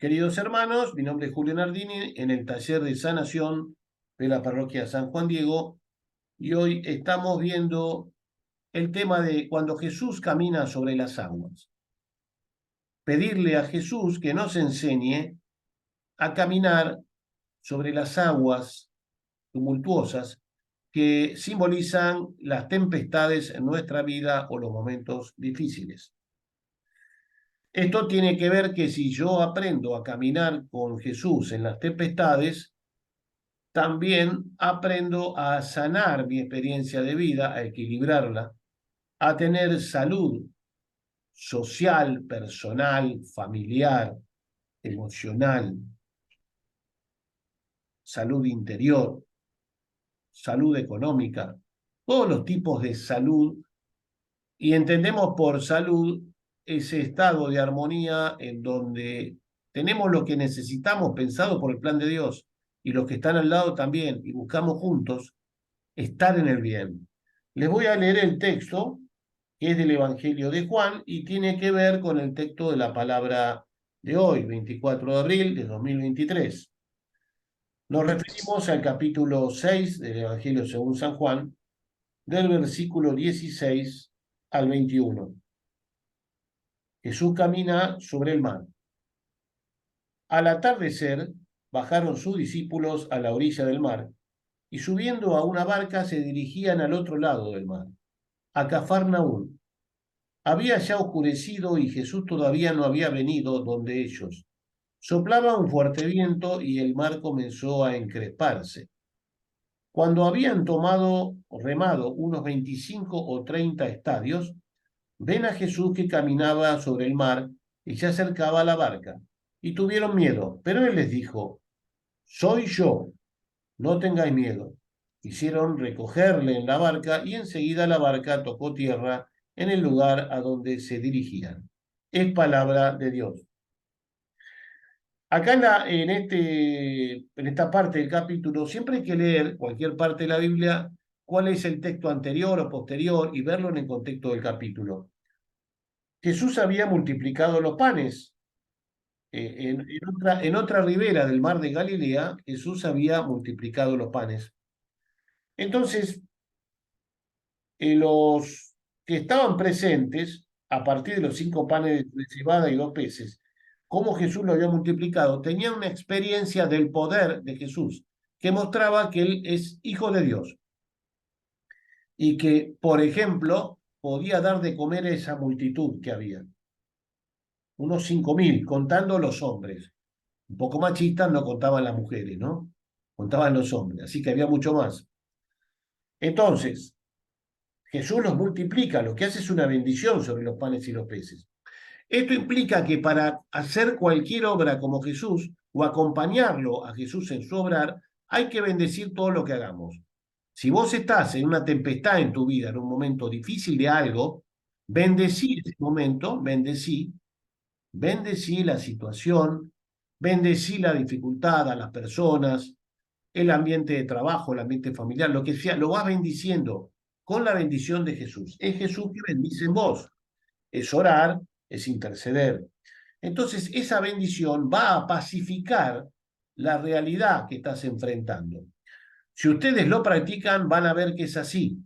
Queridos hermanos, mi nombre es Julio Nardini, en el taller de sanación de la parroquia San Juan Diego, y hoy estamos viendo el tema de cuando Jesús camina sobre las aguas. Pedirle a Jesús que nos enseñe a caminar sobre las aguas tumultuosas que simbolizan las tempestades en nuestra vida o los momentos difíciles. Esto tiene que ver que si yo aprendo a caminar con Jesús en las tempestades, también aprendo a sanar mi experiencia de vida, a equilibrarla, a tener salud social, personal, familiar, emocional, salud interior, salud económica, todos los tipos de salud. Y entendemos por salud ese estado de armonía en donde tenemos lo que necesitamos pensado por el plan de Dios y los que están al lado también, y buscamos juntos estar en el bien. Les voy a leer el texto, que es del Evangelio de Juan, y tiene que ver con el texto de la palabra de hoy, 24 de abril de 2023. Nos referimos al capítulo 6 del Evangelio según San Juan, del versículo 16 al 21. Jesús camina sobre el mar. Al atardecer, bajaron sus discípulos a la orilla del mar, y subiendo a una barca se dirigían al otro lado del mar, a Cafarnaúm. Había ya oscurecido y Jesús todavía no había venido donde ellos. Soplaba un fuerte viento y el mar comenzó a encresparse. Cuando habían remado unos 25 o 30 estadios, ven a Jesús que caminaba sobre el mar y se acercaba a la barca, y tuvieron miedo, pero él les dijo: soy yo, no tengáis miedo. Hicieron recogerle en la barca y enseguida la barca tocó tierra en el lugar a donde se dirigían. Es palabra de Dios. Acá en esta parte del capítulo, siempre hay que leer cualquier parte de la Biblia, cuál es el texto anterior o posterior y verlo en el contexto del capítulo. Jesús había multiplicado los panes. En otra ribera del mar de Galilea, Jesús había multiplicado los panes. Entonces, los que estaban presentes, a partir de los 5 panes de cebada y 2 peces, como Jesús lo había multiplicado, tenían una experiencia del poder de Jesús, que mostraba que Él es hijo de Dios y que, por ejemplo, podía dar de comer a esa multitud que había. Unos 5.000, contando los hombres. Un poco machistas, no contaban las mujeres, ¿no? Contaban los hombres, así que había mucho más. Entonces, Jesús los multiplica, lo que hace es una bendición sobre los panes y los peces. Esto implica que para hacer cualquier obra como Jesús o acompañarlo a Jesús en su obrar, hay que bendecir todo lo que hagamos. Si vos estás en una tempestad en tu vida, en un momento difícil de algo, bendecí ese momento, bendecí la situación, bendecí la dificultad a las personas, el ambiente de trabajo, el ambiente familiar, lo que sea, lo vas bendiciendo con la bendición de Jesús. Es Jesús que bendice en vos. Es orar, es interceder. Entonces, esa bendición va a pacificar la realidad que estás enfrentando. Si ustedes lo practican, van a ver que es así.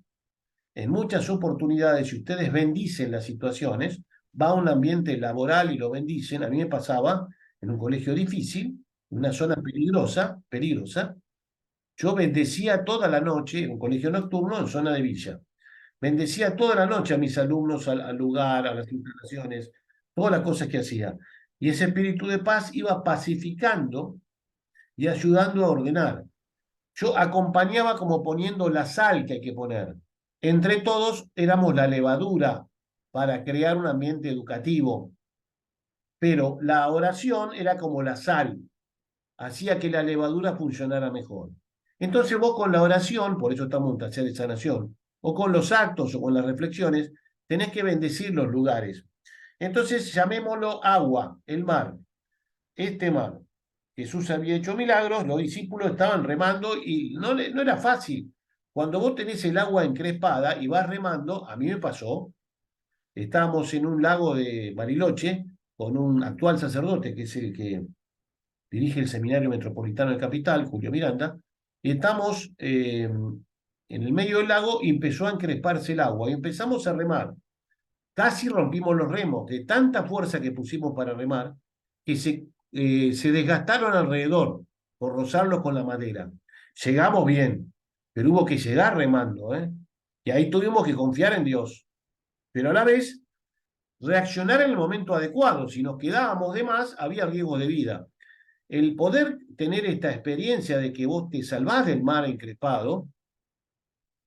En muchas oportunidades, si ustedes bendicen las situaciones, va a un ambiente laboral y lo bendicen. A mí me pasaba en un colegio difícil, en una zona peligrosa. Yo bendecía toda la noche, en un colegio nocturno, en zona de villa. Bendecía toda la noche a mis alumnos, al lugar, a las instalaciones, todas las cosas que hacía. Y ese espíritu de paz iba pacificando y ayudando a ordenar. Yo acompañaba como poniendo la sal que hay que poner. Entre todos éramos la levadura para crear un ambiente educativo, pero la oración era como la sal, hacía que la levadura funcionara mejor. Entonces vos con la oración, por eso estamos en taller de sanación, o con los actos o con las reflexiones, tenés que bendecir los lugares. Entonces llamémoslo agua, el mar, este mar. Jesús había hecho milagros, los discípulos estaban remando y no era fácil. Cuando vos tenés el agua encrespada y vas remando, a mí me pasó, estábamos en un lago de Bariloche con un actual sacerdote, que es el que dirige el Seminario Metropolitano de Capital, Julio Miranda, y estamos en el medio del lago y empezó a encresparse el agua y empezamos a remar. Casi rompimos los remos de tanta fuerza que pusimos para remar que se desgastaron alrededor por rozarlos con la madera. Llegamos bien, pero hubo que llegar remando, ¿eh? Y ahí tuvimos que confiar en Dios, pero a la vez reaccionar en el momento adecuado. Si nos quedábamos de más, había riesgo de vida. El poder tener esta experiencia de que vos te salvás del mar encrespado,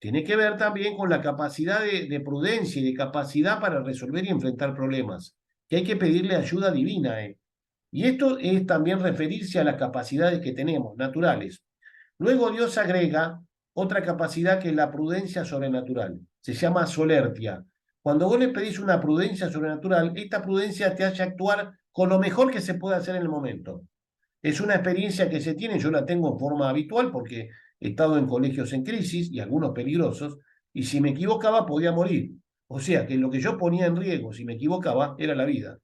tiene que ver también con la capacidad de prudencia y de capacidad para resolver y enfrentar problemas, que hay que pedirle ayuda divina. Y esto es también referirse a las capacidades que tenemos, naturales. Luego Dios agrega otra capacidad que es la prudencia sobrenatural. Se llama solertia. Cuando vos le pedís una prudencia sobrenatural, esta prudencia te hace actuar con lo mejor que se puede hacer en el momento. Es una experiencia que se tiene, yo la tengo en forma habitual porque he estado en colegios en crisis y algunos peligrosos, y si me equivocaba podía morir. O sea que lo que yo ponía en riesgo si me equivocaba era la vida,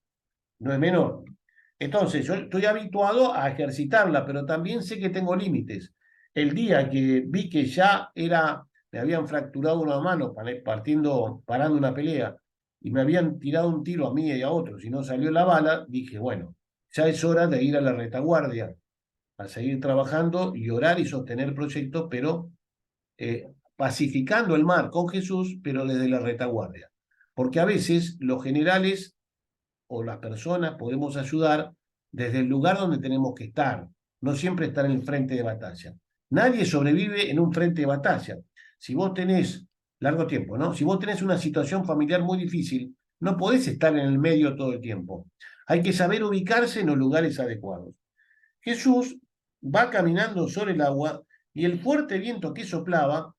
no es menor. Entonces, yo estoy habituado a ejercitarla, pero también sé que tengo límites. El día que vi que ya me habían fracturado una mano parando una pelea, y me habían tirado un tiro a mí y a otros, y no salió la bala, dije, bueno, ya es hora de ir a la retaguardia, a seguir trabajando y orar y sostener proyectos, pero pacificando el mar con Jesús, pero desde la retaguardia. Porque a veces los generales o las personas podemos ayudar desde el lugar donde tenemos que estar, no siempre estar en el frente de batalla. Nadie sobrevive en un frente de batalla. Si vos tenés largo tiempo, ¿no? Si vos tenés una situación familiar muy difícil, no podés estar en el medio todo el tiempo. Hay que saber ubicarse en los lugares adecuados. Jesús va caminando sobre el agua y el fuerte viento que soplaba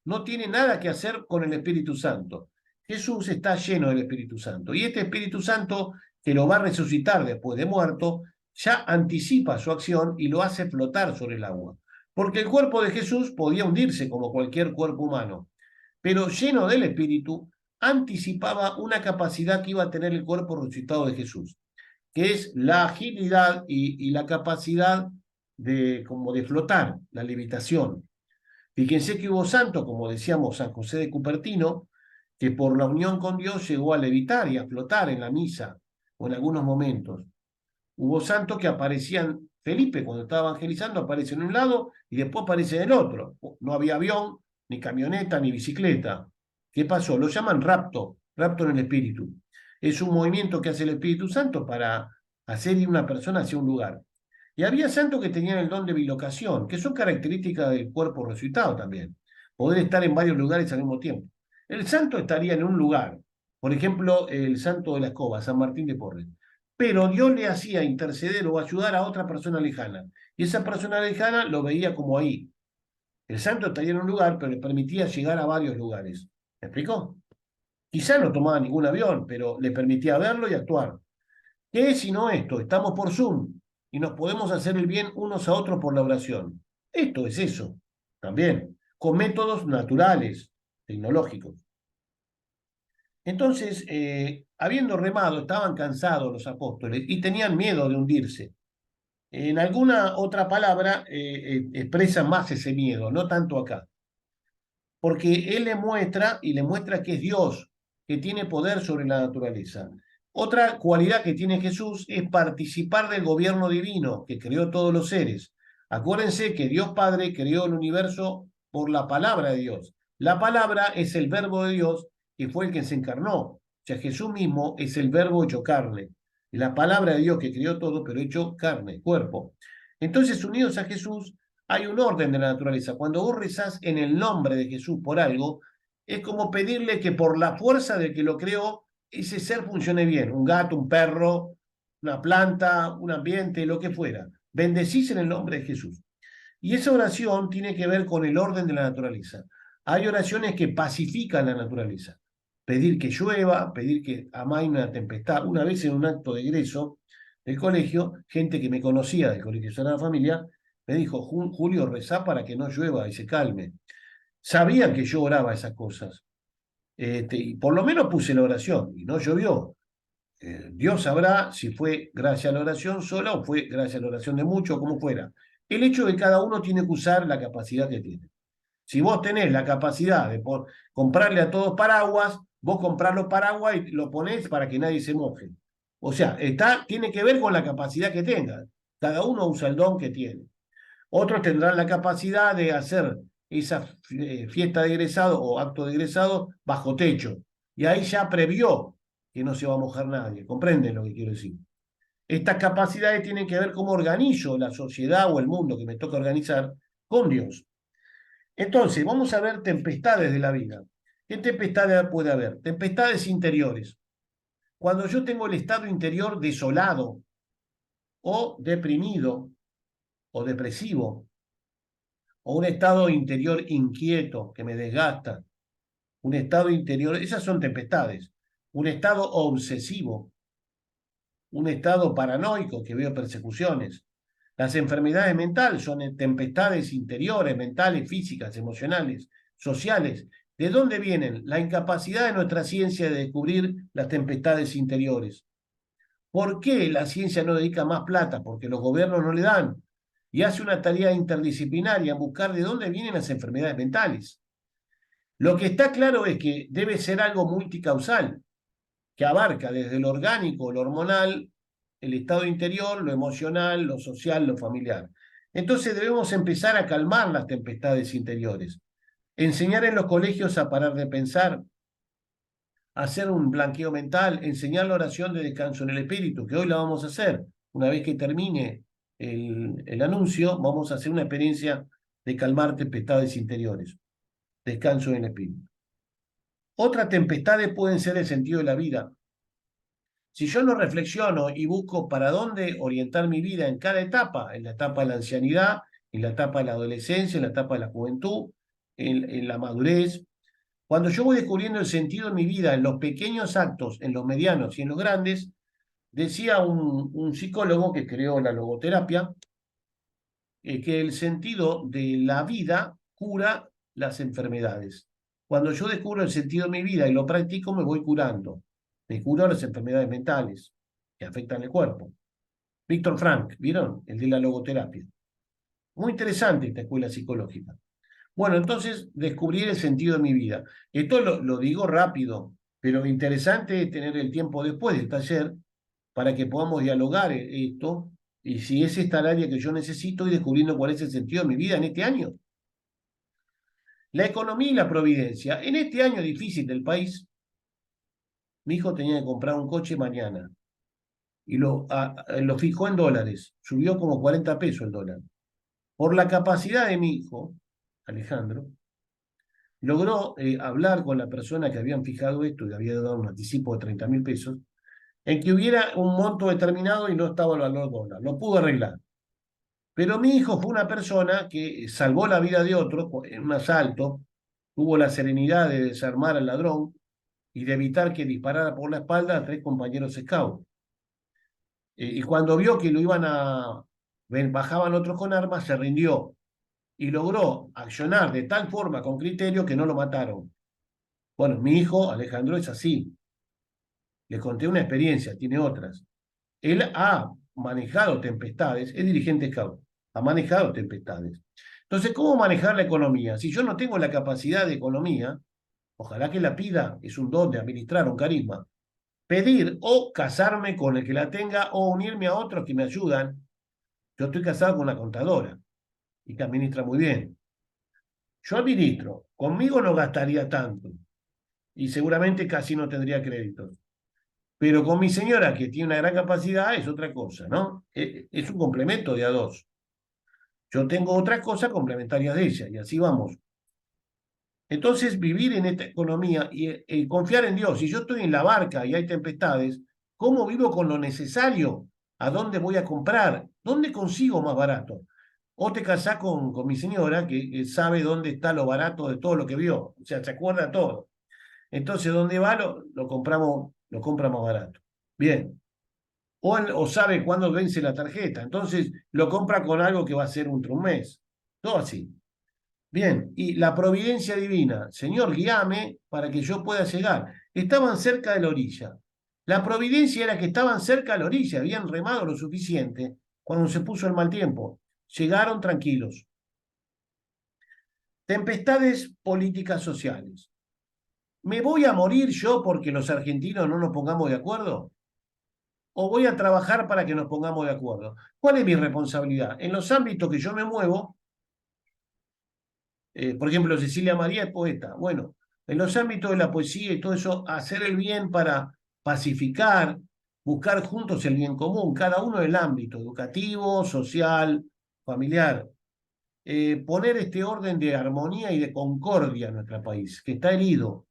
no tiene nada que hacer con el Espíritu Santo. Jesús está lleno del Espíritu Santo y este Espíritu Santo que lo va a resucitar después de muerto, ya anticipa su acción y lo hace flotar sobre el agua. Porque el cuerpo de Jesús podía hundirse como cualquier cuerpo humano, pero lleno del Espíritu, anticipaba una capacidad que iba a tener el cuerpo resucitado de Jesús, que es la agilidad y la capacidad como de flotar, la levitación. Fíjense que hubo santos, como decíamos San José de Cupertino, que por la unión con Dios llegó a levitar y a flotar en la misa o en algunos momentos. Hubo santos que aparecían, Felipe cuando estaba evangelizando aparece en un lado y después aparece en el otro. No había avión, ni camioneta, ni bicicleta. ¿Qué pasó? Lo llaman rapto, rapto en el espíritu. Es un movimiento que hace el Espíritu Santo para hacer ir una persona hacia un lugar. Y había santos que tenían el don de bilocación, que son características del cuerpo resucitado también. Poder estar en varios lugares al mismo tiempo. El santo estaría en un lugar, por ejemplo, el santo de la escoba, San Martín de Porres, pero Dios le hacía interceder o ayudar a otra persona lejana, y esa persona lejana lo veía como ahí. El santo estaría en un lugar, pero le permitía llegar a varios lugares. ¿Me explicó? Quizá no tomaba ningún avión, pero le permitía verlo y actuar. ¿Qué es sino esto? Estamos por Zoom y nos podemos hacer el bien unos a otros por la oración. Esto es eso, también, con métodos naturales, tecnológicos. Entonces, habiendo remado, estaban cansados los apóstoles y tenían miedo de hundirse. En alguna otra palabra expresa más ese miedo, no tanto acá, porque él le muestra y le muestra que es Dios, que tiene poder sobre la naturaleza. Otra cualidad que tiene Jesús es participar del gobierno divino que creó todos los seres. Acuérdense que Dios Padre creó el universo por la palabra de Dios. La palabra es el verbo de Dios que fue el que se encarnó. O sea, Jesús mismo es el verbo hecho carne. La palabra de Dios que creó todo, pero hecho carne, cuerpo. Entonces, unidos a Jesús, hay un orden de la naturaleza. Cuando vos rezás en el nombre de Jesús por algo, es como pedirle que por la fuerza del que lo creó, ese ser funcione bien. Un gato, un perro, una planta, un ambiente, lo que fuera. Bendecís en el nombre de Jesús. Y esa oración tiene que ver con el orden de la naturaleza. Hay oraciones que pacifican la naturaleza. Pedir que llueva, pedir que amaine una tempestad. Una vez en un acto de egreso del colegio, gente que me conocía del Colegio Sagrada Familia, me dijo, Julio, rezá para que no llueva y se calme. Sabían que yo oraba esas cosas. Y por lo menos puse la oración y no llovió. Dios sabrá si fue gracias a la oración sola o fue gracias a la oración de muchos, como fuera. El hecho de que cada uno tiene que usar la capacidad que tiene. Si vos tenés la capacidad de comprarle a todos paraguas, vos comprás los paraguas y lo ponés para que nadie se moje. O sea, tiene que ver con la capacidad que tenga. Cada uno usa el don que tiene. Otros tendrán la capacidad de hacer esa fiesta de egresado o acto de egresado bajo techo. Y ahí ya previó que no se va a mojar nadie. ¿Comprenden lo que quiero decir? Estas capacidades tienen que ver cómo organizo la sociedad o el mundo que me toca organizar con Dios. Entonces, vamos a ver tempestades de la vida. ¿Qué tempestades puede haber? Tempestades interiores. Cuando yo tengo el estado interior desolado o deprimido o depresivo, o un estado interior inquieto que me desgasta, un estado interior, esas son tempestades, un estado obsesivo, un estado paranoico que veo persecuciones. Las enfermedades mentales son tempestades interiores, mentales, físicas, emocionales, sociales. ¿De dónde vienen? La incapacidad de nuestra ciencia de descubrir las tempestades interiores. ¿Por qué la ciencia no dedica más plata? Porque los gobiernos no le dan. Y hace una tarea interdisciplinaria en buscar de dónde vienen las enfermedades mentales. Lo que está claro es que debe ser algo multicausal, que abarca desde lo orgánico, lo hormonal, el estado interior, lo emocional, lo social, lo familiar. Entonces debemos empezar a calmar las tempestades interiores, enseñar en los colegios a parar de pensar, hacer un blanqueo mental, enseñar la oración de descanso en el espíritu, que hoy la vamos a hacer. Una vez que termine el anuncio, vamos a hacer una experiencia de calmar tempestades interiores, descanso en el espíritu. Otras tempestades pueden ser el sentido de la vida. Si yo no reflexiono y busco para dónde orientar mi vida en cada etapa, en la etapa de la ancianidad, en la etapa de la adolescencia, en la etapa de la juventud, en la madurez, cuando yo voy descubriendo el sentido de mi vida en los pequeños actos, en los medianos y en los grandes, decía un psicólogo que creó la logoterapia, que el sentido de la vida cura las enfermedades. Cuando yo descubro el sentido de mi vida y lo practico, me voy curando. Me curo las enfermedades mentales que afectan el cuerpo. Víctor Frank, ¿vieron? El de la logoterapia. Muy interesante esta escuela psicológica. Bueno, entonces descubrir el sentido de mi vida. Esto lo digo rápido, pero interesante es tener el tiempo después del taller para que podamos dialogar esto y si es esta el área que yo necesito y descubriendo cuál es el sentido de mi vida en este año. La economía y la providencia. En este año difícil del país, mi hijo tenía que comprar un coche mañana y lo fijó en dólares. Subió como 40 pesos el dólar. Por la capacidad de mi hijo, Alejandro, logró hablar con la persona que habían fijado esto y había dado un anticipo de 30.000 pesos, en que hubiera un monto determinado y no estaba el valor dólar. Lo pudo arreglar. Pero mi hijo fue una persona que salvó la vida de otro en un asalto, tuvo la serenidad de desarmar al ladrón y de evitar que disparara por la espalda a 3 compañeros scout. Y cuando vio que lo iban a... bajaban otros con armas, se rindió y logró accionar de tal forma, con criterio, que no lo mataron. Bueno, mi hijo, Alejandro, es así. Le conté una experiencia, tiene otras. Él ha manejado tempestades, es dirigente scout, ha manejado tempestades. Entonces, ¿cómo manejar la economía? Si yo no tengo la capacidad de economía, ojalá que la pida, es un don de administrar, un carisma. Pedir o casarme con el que la tenga o unirme a otros que me ayudan. Yo estoy casado con una contadora y que administra muy bien. Yo administro, conmigo no gastaría tanto y seguramente casi no tendría créditos. Pero con mi señora, que tiene una gran capacidad, es otra cosa, ¿no? Es un complemento de a dos. Yo tengo otras cosas complementarias de ella, y así vamos. Entonces, vivir en esta economía y confiar en Dios. Si yo estoy en la barca y hay tempestades, ¿cómo vivo con lo necesario? ¿A dónde voy a comprar? ¿Dónde consigo más barato? O te casás con mi señora, que sabe dónde está lo barato de todo lo que vio. O sea, se acuerda todo. Entonces, ¿dónde va? Lo compramos, lo compra más barato. Bien. O sabe cuándo vence la tarjeta. Entonces, lo compra con algo que va a ser un mes. Todo así. Bien, y la providencia divina, Señor, guíame para que yo pueda llegar. Estaban cerca de la orilla. La providencia era que estaban cerca a la orilla, habían remado lo suficiente cuando se puso el mal tiempo. Llegaron tranquilos. Tempestades políticas sociales. ¿Me voy a morir yo porque los argentinos no nos pongamos de acuerdo? ¿O voy a trabajar para que nos pongamos de acuerdo? ¿Cuál es mi responsabilidad? En los ámbitos que yo me muevo, por ejemplo, Cecilia María es poeta. Bueno, en los ámbitos de la poesía y todo eso, hacer el bien para pacificar, buscar juntos el bien común, cada uno del ámbito educativo, social, familiar. Poner este orden de armonía y de concordia en nuestro país, que está herido.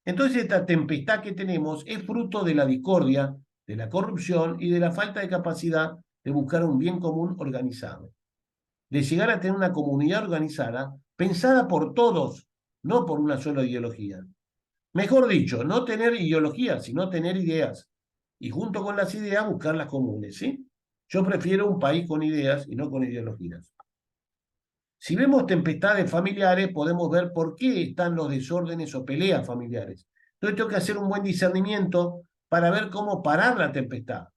Entonces, esta tempestad que tenemos es fruto de la discordia, de la corrupción y de la falta de capacidad de buscar un bien común organizado, de llegar a tener una comunidad organizada pensada por todos, no por una sola ideología. Mejor dicho, no tener ideologías, sino tener ideas. Y junto con las ideas buscar las comunes, ¿sí? Yo prefiero un país con ideas y no con ideologías. Si vemos tempestades familiares, podemos ver por qué están los desórdenes o peleas familiares. Entonces tengo que hacer un buen discernimiento para ver cómo parar la tempestad.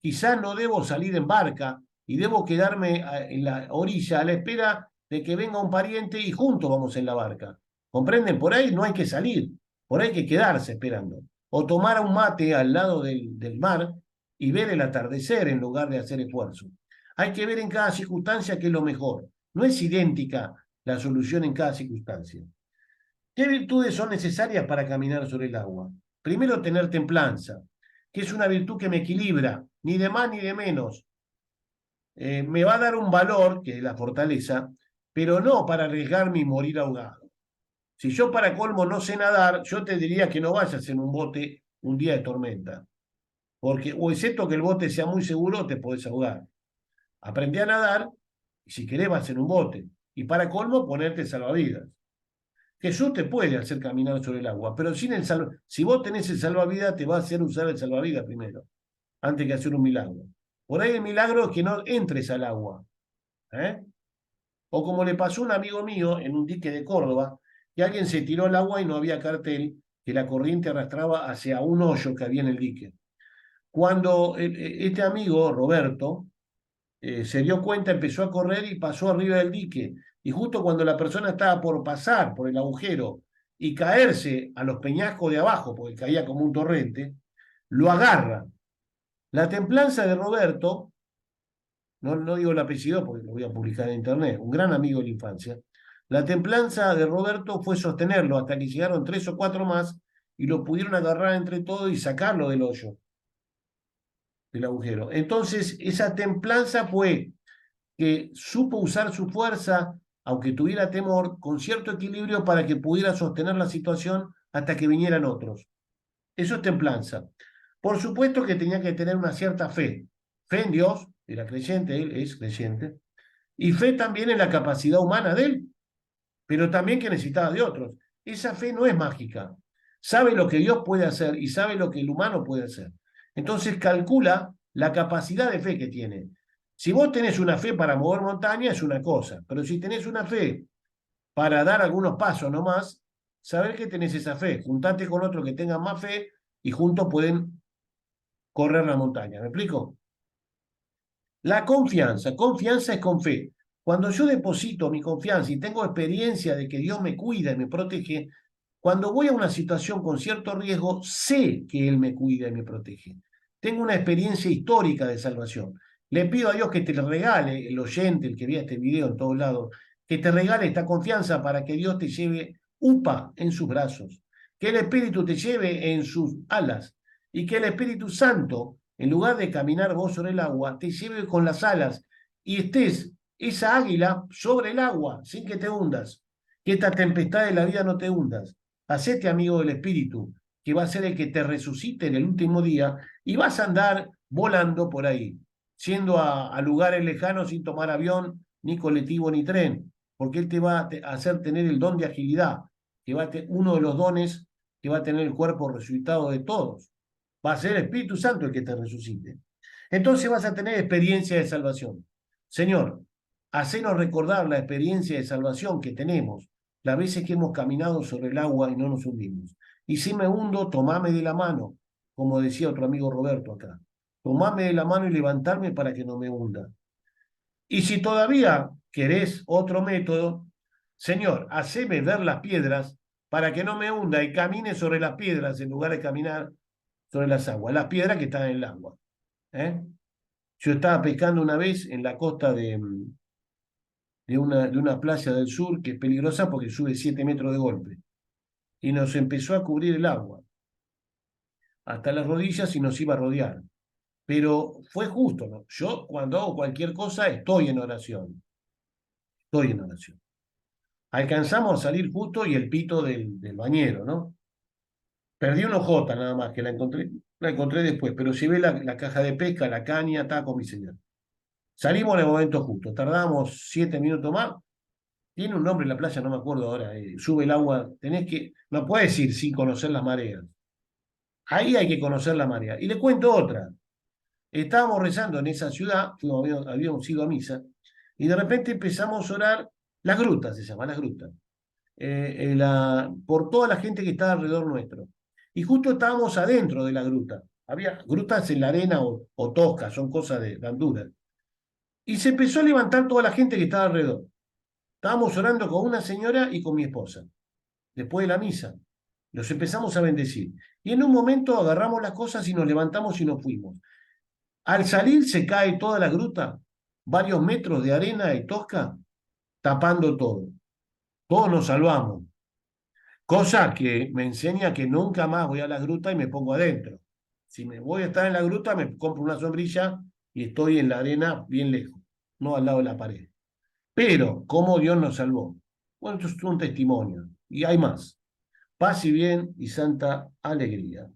Quizás no debo salir en barca y debo quedarme en la orilla a la espera de que venga un pariente y juntos vamos en la barca. ¿Comprenden? Por ahí no hay que salir, por ahí hay que quedarse esperando. O tomar un mate al lado del mar y ver el atardecer en lugar de hacer esfuerzo. Hay que ver en cada circunstancia qué es lo mejor. No es idéntica la solución en cada circunstancia. ¿Qué virtudes son necesarias para caminar sobre el agua? Primero, tener templanza, que es una virtud que me equilibra, ni de más ni de menos. Me va a dar un valor, que es la fortaleza, pero no para arriesgarme y morir ahogado. Si yo para colmo no sé nadar, yo te diría que no vayas en un bote un día de tormenta, porque o excepto que el bote sea muy seguro, te podés ahogar. Aprendí a nadar, y si querés vas en un bote, y para colmo ponerte salvavidas. Jesús te puede hacer caminar sobre el agua, pero sin el si vos tenés el salvavidas, te va a hacer usar el salvavidas primero, antes que hacer un milagro. Por ahí el milagro es que no entres al agua. ¿Eh? O como le pasó a un amigo mío en un dique de Córdoba, que alguien se tiró al agua y no había cartel, que la corriente arrastraba hacia un hoyo que había en el dique. Cuando este amigo, Roberto, se dio cuenta, empezó a correr y pasó arriba del dique. Y justo cuando la persona estaba por pasar por el agujero y caerse a los peñascos de abajo, porque caía como un torrente, lo agarra. La templanza de Roberto, no digo el apellido porque lo voy a publicar en internet, un gran amigo de la infancia, la templanza de Roberto fue sostenerlo hasta que llegaron 3 o 4 más y lo pudieron agarrar entre todos y sacarlo del hoyo, del agujero. Entonces, esa templanza fue que supo usar su fuerza, aunque tuviera temor, con cierto equilibrio para que pudiera sostener la situación hasta que vinieran otros. Eso es templanza. Por supuesto que tenía que tener una cierta fe. Fe en Dios, era creyente, él es creyente, y fe también en la capacidad humana de él, pero también que necesitaba de otros. Esa fe no es mágica. Sabe lo que Dios puede hacer y sabe lo que el humano puede hacer. Entonces calcula la capacidad de fe que tiene. Si vos tenés una fe para mover montaña es una cosa, pero si tenés una fe para dar algunos pasos nomás, saber que tenés esa fe, juntate con otro que tenga más fe y juntos pueden correr la montaña. ¿Me explico? La confianza es con fe. Cuando yo deposito mi confianza y tengo experiencia de que Dios me cuida y me protege, cuando voy a una situación con cierto riesgo, sé que Él me cuida y me protege. Tengo una experiencia histórica de salvación. Le pido a Dios que te regale, el oyente, el que vea este video en todos lados, que te regale esta confianza para que Dios te lleve upa en sus brazos, que el Espíritu te lleve en sus alas y que el Espíritu Santo, en lugar de caminar vos sobre el agua, te lleve con las alas y estés esa águila sobre el agua sin que te hundas. Que esta tempestad de la vida no te hundas. Hacete amigo del Espíritu, que va a ser el que te resucite en el último día y vas a andar volando por ahí, yendo a lugares lejanos sin tomar avión, ni colectivo, ni tren, porque Él te va a hacer tener el don de agilidad, que va a uno de los dones que va a tener el cuerpo resucitado de todos. Va a ser el Espíritu Santo el que te resucite. Entonces vas a tener experiencia de salvación. Señor, hacenos recordar la experiencia de salvación que tenemos las veces que hemos caminado sobre el agua y no nos hundimos. Y si me hundo, tomame de la mano como decía otro amigo Roberto acá. Tomame de la mano y levantarme para que no me hunda. Y si todavía querés otro método, Señor, haceme ver las piedras para que no me hunda y camine sobre las piedras en lugar de caminar sobre las aguas, las piedras que están en el agua. ¿Eh? Yo estaba pescando una vez en la costa de una playa del sur que es peligrosa porque sube 7 metros de golpe. Y nos empezó a cubrir el agua hasta las rodillas y nos iba a rodear. Pero fue justo, ¿no? Yo cuando hago cualquier cosa estoy en oración, estoy en oración. Alcanzamos a salir justo y el pito del bañero, ¿no? Perdí una ojota nada más, que la encontré después, pero llevé la caja de pesca, la caña, está con mi señor. Salimos en el momento justo, tardamos 7 minutos más. Tiene un nombre en la playa, no me acuerdo ahora. Sube el agua, no puedes ir sin conocer las mareas. Ahí hay que conocer la marea. Y le cuento otra. Estábamos rezando en esa ciudad, habíamos ido a misa, y de repente empezamos a orar, las grutas se llaman, las grutas, por toda la gente que estaba alrededor nuestro. Y justo estábamos adentro de la gruta. Había grutas en la arena o toscas, son cosas de Honduras. Y se empezó a levantar toda la gente que estaba alrededor. Estábamos orando con una señora y con mi esposa, después de la misa. Los empezamos a bendecir. Y en un momento agarramos las cosas y nos levantamos y nos fuimos. Al salir se cae toda la gruta, varios metros de arena y tosca, tapando todo. Todos nos salvamos. Cosa que me enseña que nunca más voy a la gruta y me pongo adentro. Si me voy a estar en la gruta, me compro una sombrilla y estoy en la arena bien lejos, no al lado de la pared. Pero, ¿cómo Dios nos salvó? Bueno, esto es un testimonio. Y hay más. Paz y bien y santa alegría.